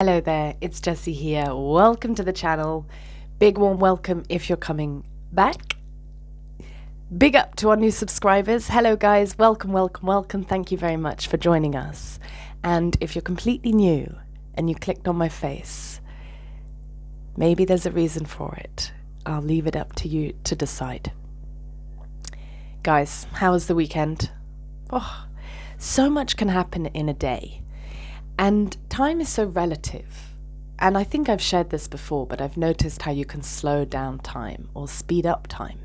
Hello there, it's Jessie here. Welcome to the channel. Big warm welcome if you're coming back. Big up to our new subscribers. Hello guys, welcome. Thank you very much for joining us. And if you're completely new and you clicked on my face, maybe there's a reason for it. I'll leave it up to you to decide. Guys, how was the weekend? Oh, so much can happen in a day. And time is so relative. And I think I've shared this before, but I've noticed how you can slow down time or speed up time.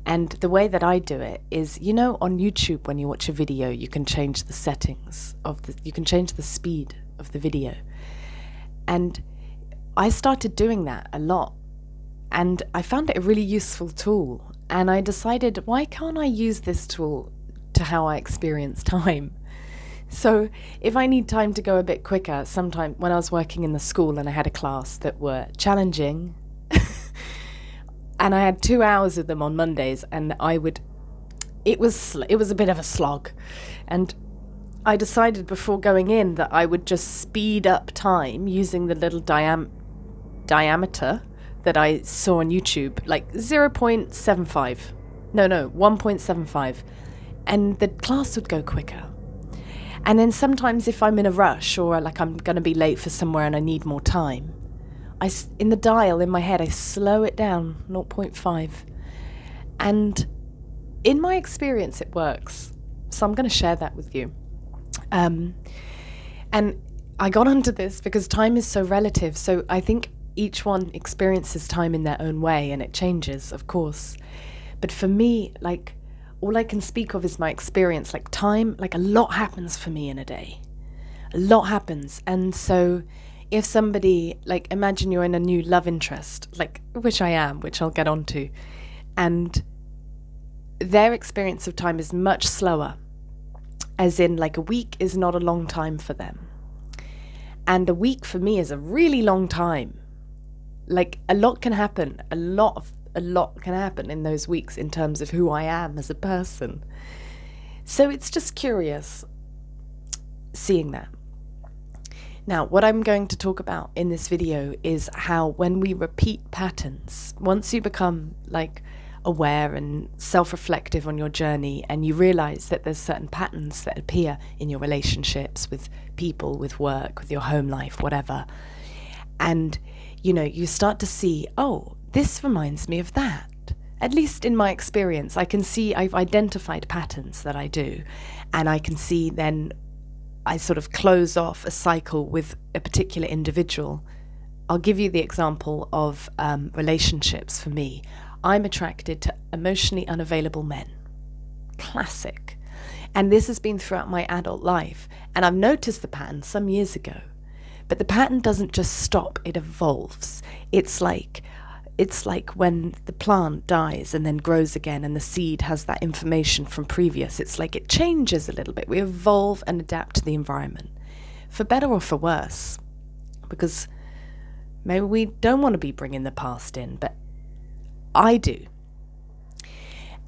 And the way that I do it is, on YouTube, when you watch a video, you can change the settings you can change the speed of the video. And I started doing that a lot. And I found it a really useful tool. And I decided, why can't I use this tool to how I experience time? So if I need time to go a bit quicker, sometime when I was working in the school and I had a class that were challenging, and I had 2 hours of them on Mondays, and it was a bit of a slog. And I decided before going in that I would just speed up time using the little diameter that I saw on YouTube, like 0.75. No, 1.75. And the class would go quicker. And then sometimes if I'm in a rush or like I'm going to be late for somewhere and I need more time, in the dial in my head, I slow it down 0.5. And in my experience, it works. So I'm going to share that with you. And I got onto this because time is so relative. So I think each one experiences time in their own way, and it changes, of course. But for me, all I can speak of is my experience. Time, a lot happens for me in a day. A lot happens. And so if somebody, imagine you're in a new love interest, which I am, which I'll get onto, and their experience of time is much slower, as in a week is not a long time for them. And a week for me is a really long time. A lot can happen. A lot can happen in those weeks in terms of who I am as a person. So it's just curious seeing that. Now, what I'm going to talk about in this video is how when we repeat patterns, once you become aware and self-reflective on your journey and you realize that there's certain patterns that appear in your relationships with people, with work, with your home life, whatever. And, you start to see, oh, this reminds me of that. At least in my experience, I can see I've identified patterns that I do, and I can see then I sort of close off a cycle with a particular individual. I'll give you the example of relationships for me. I'm attracted to emotionally unavailable men. Classic. And this has been throughout my adult life, and I've noticed the pattern some years ago. But the pattern doesn't just stop, it evolves. It's like when the plant dies and then grows again and the seed has that information from previous. It's like it changes a little bit. We evolve and adapt to the environment, for better or for worse, because maybe we don't want to be bringing the past in, but I do.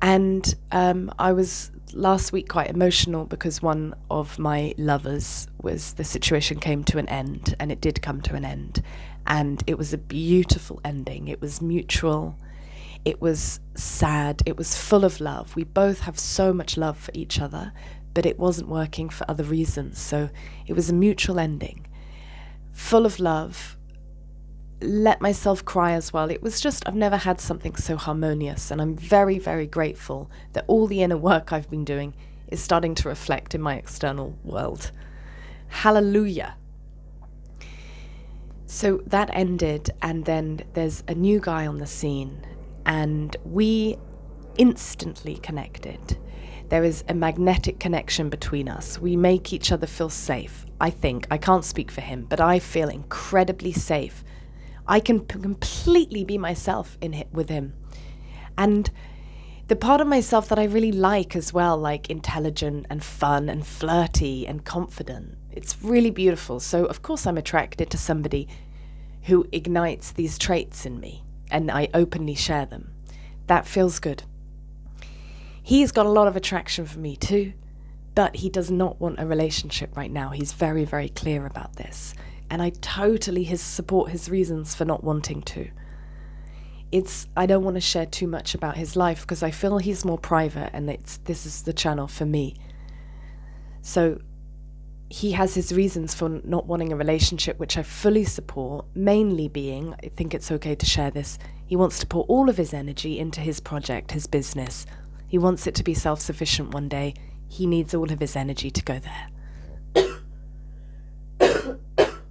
And I was last week quite emotional because one of my lovers the situation came to an end, and it did come to an end. And it was a beautiful ending. It was mutual. It was sad. It was full of love. We both have so much love for each other, but it wasn't working for other reasons. So it was a mutual ending, full of love. Let myself cry as well. It was just, I've never had something so harmonious. And I'm very, very grateful that all the inner work I've been doing is starting to reflect in my external world. Hallelujah. So that ended, and then there's a new guy on the scene, and we instantly connected. There is a magnetic connection between us. We make each other feel safe, I think. I can't speak for him, but I feel incredibly safe. I can completely be myself with him. And the part of myself that I really like as well, intelligent and fun and flirty and confident, it's really beautiful. So of course I'm attracted to somebody who ignites these traits in me, and I openly share them. That feels good. He's got a lot of attraction for me too, but he does not want a relationship right now. He's very, very clear about this. and I totally support his reasons for not wanting to. I don't want to share too much about his life because I feel he's more private, and this is the channel for me. So he has his reasons for not wanting a relationship, which I fully support, mainly being, I think it's okay to share this, he wants to pour all of his energy into his project, his business. He wants it to be self-sufficient one day. He needs all of his energy to go there.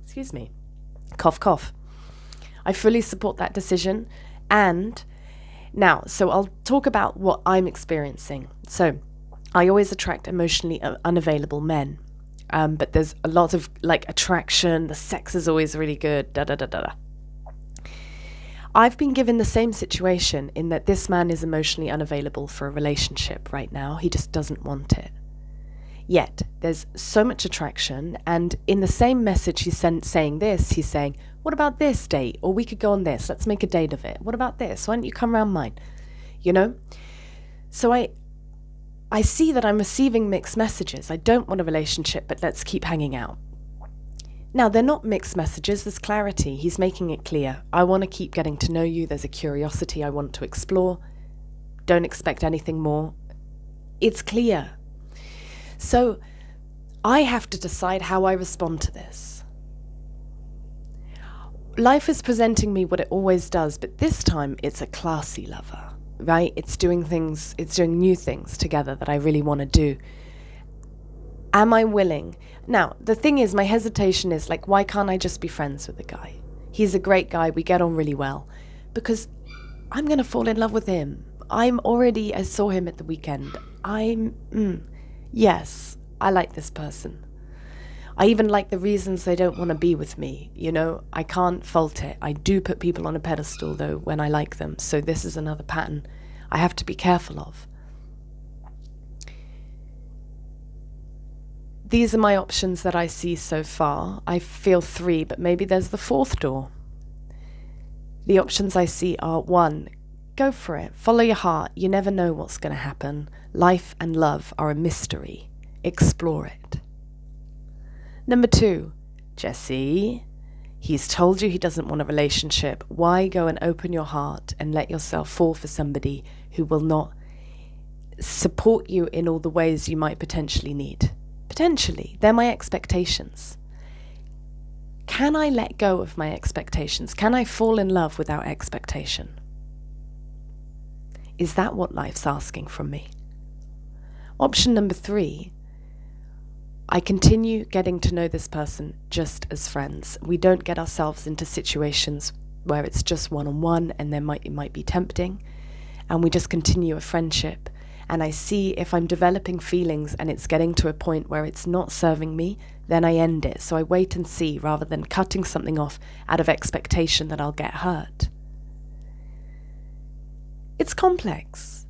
Excuse me. Cough, cough. I fully support that decision. And now, so I'll talk about what I'm experiencing. So I always attract emotionally unavailable men. But there's a lot of attraction. The sex is always really good. Da da da da da. I've been given the same situation in that this man is emotionally unavailable for a relationship right now. He just doesn't want it. Yet there's so much attraction, and in the same message he's saying this, he's saying, what about this date? Or we could go on this. Let's make a date of it. What about this? Why don't you come around mine? So I see that I'm receiving mixed messages. I don't want a relationship, but let's keep hanging out. Now, they're not mixed messages. There's clarity. He's making it clear. I want to keep getting to know you. There's a curiosity I want to explore. Don't expect anything more. It's clear. So I have to decide how I respond to this. Life is presenting me what it always does, but this time it's a classy lover, right? It's doing new things together that I really want to do. Am I willing? Now, the thing is, my hesitation is why can't I just be friends with the guy? He's a great guy. We get on really well. Because I'm going to fall in love with him. I saw him at the weekend. Yes, I like this person. I even like the reasons they don't want to be with me. I can't fault it. I do put people on a pedestal, though, when I like them. So this is another pattern I have to be careful of. These are my options that I see so far. I feel 3, but maybe there's the 4th door. The options I see are 1, go for it. Follow your heart. You never know what's going to happen. Life and love are a mystery. Explore it. Number 2, Jessie, he's told you he doesn't want a relationship. Why go and open your heart and let yourself fall for somebody who will not support you in all the ways you might potentially need? Potentially. They're my expectations. Can I let go of my expectations? Can I fall in love without expectation? Is that what life's asking from me? Option number 3, I continue getting to know this person just as friends. We don't get ourselves into situations where it's just one-on-one and it might be tempting, and we just continue a friendship. And I see if I'm developing feelings and it's getting to a point where it's not serving me, then I end it. So I wait and see rather than cutting something off out of expectation that I'll get hurt. It's complex.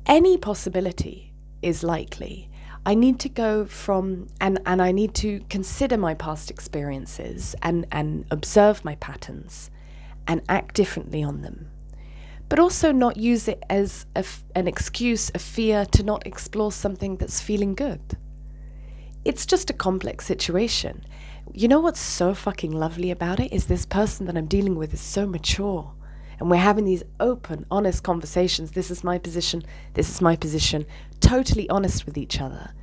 Any possibility is likely. I need to go from, and I need to consider my past experiences and observe my patterns and act differently on them. But also not use it as an excuse, a fear to not explore something that's feeling good. It's just a complex situation. You know what's so fucking lovely about it is this person that I'm dealing with is so mature. And we're having these open, honest conversations. This is my position. This is my position. Totally honest with each other.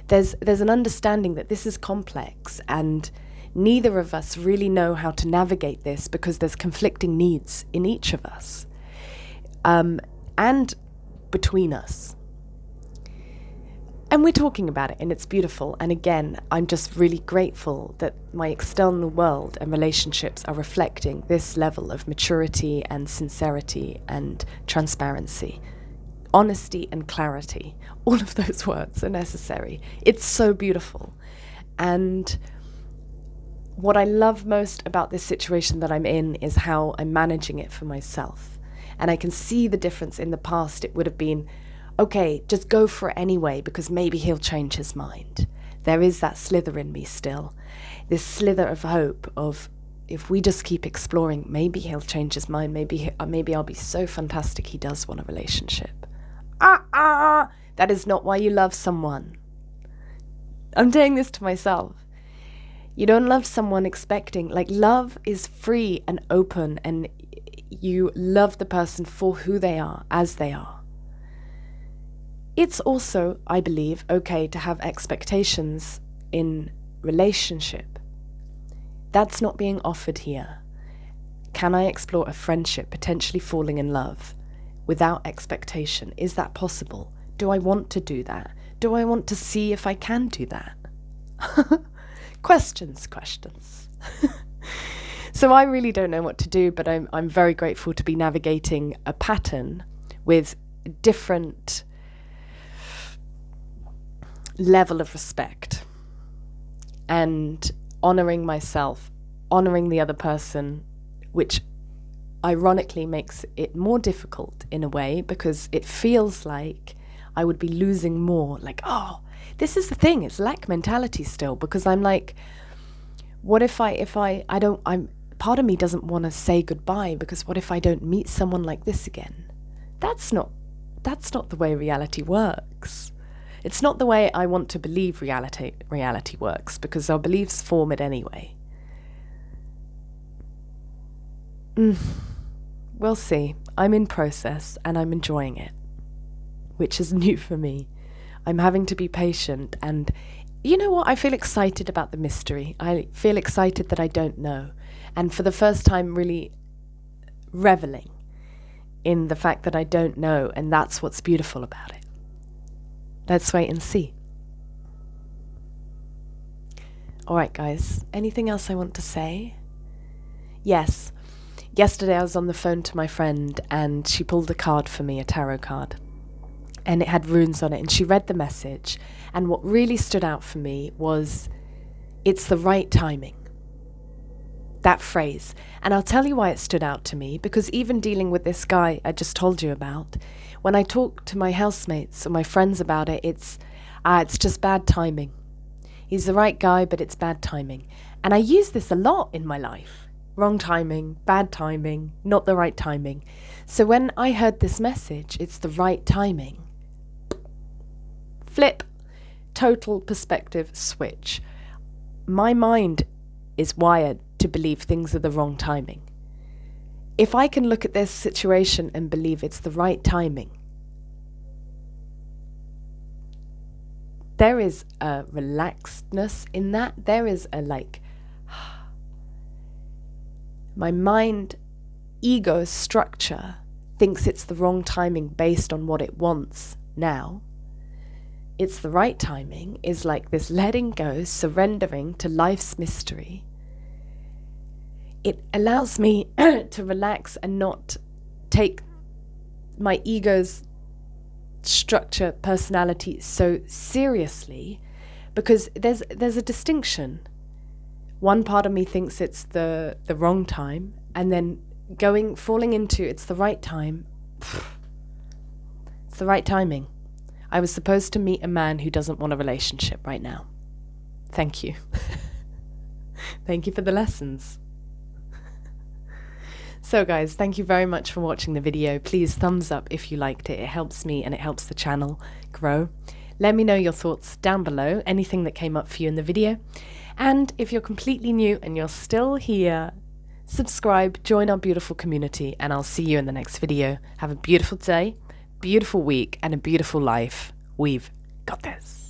There's an understanding that this is complex and neither of us really know how to navigate this because there's conflicting needs in each of us. And between us. And we're talking about it and it's beautiful. And again, I'm just really grateful that my external world and relationships are reflecting this level of maturity and sincerity and transparency. Honesty and clarity. All of those words are necessary. It's so beautiful. And what I love most about this situation that I'm in is how I'm managing it for myself. And I can see the difference. In the past. It would have been, okay, just go for it anyway, because maybe he'll change his mind. There is that slither in me still. This slither of hope of, if we just keep exploring, maybe he'll change his mind. Maybe I'll be so fantastic he does want a relationship. That is not why you love someone. I'm doing this to myself. You don't love someone expecting, like, love is free and open, and you love the person for who they are, as they are. It's also, I believe, okay to have expectations in relationship. That's not being offered here. Can I explore a friendship, potentially falling in love, without expectation? Is that possible? Do I want to do that? Do I want to see if I can do that? Questions. So I really don't know what to do, but I'm very grateful to be navigating a pattern with different level of respect and honoring myself, honoring the other person, which ironically makes it more difficult in a way, because it feels like I would be losing more. Like, oh, this is the thing, it's lack mentality still, because I'm like, what if part of me doesn't want to say goodbye, because what if I don't meet someone like this again? That's not the way reality works. It's not the way I want to believe reality works, because our beliefs form it anyway. We'll see. I'm in process and I'm enjoying it, which is new for me. I'm having to be patient, and you know what? I feel excited about the mystery. I feel excited that I don't know. And for the first time, really reveling in the fact that I don't know, and that's what's beautiful about it. Let's wait and see. All right, guys. Anything else I want to say? Yes. Yesterday I was on the phone to my friend and she pulled a card for me, a tarot card. And it had runes on it, and she read the message. And what really stood out for me was, it's the right timing. That phrase. And I'll tell you why it stood out to me, because even dealing with this guy I just told you about, when I talk to my housemates or my friends about it, it's just bad timing. He's the right guy, but it's bad timing. And I use this a lot in my life. Wrong timing, bad timing, not the right timing. So when I heard this message, it's the right timing. Flip. Total perspective switch. My mind is wired to believe things are the wrong timing. If I can look at this situation and believe it's the right timing, there is a relaxedness in that. There is a my mind, ego structure thinks it's the wrong timing based on what it wants now. It's the right timing is like this letting go, surrendering to life's mystery. It allows me to relax and not take my ego's structure, personality so seriously, because there's a distinction. One part of me thinks it's the wrong time, and then falling into it's the right time. It's the right timing. I was supposed to meet a man who doesn't want a relationship right now. Thank you. Thank you for the lessons. So guys, thank you very much for watching the video. Please thumbs up if you liked it. It helps me and it helps the channel grow. Let me know your thoughts down below, anything that came up for you in the video. And if you're completely new and you're still here, subscribe, join our beautiful community, and I'll see you in the next video. Have a beautiful day, beautiful week, and a beautiful life. We've got this.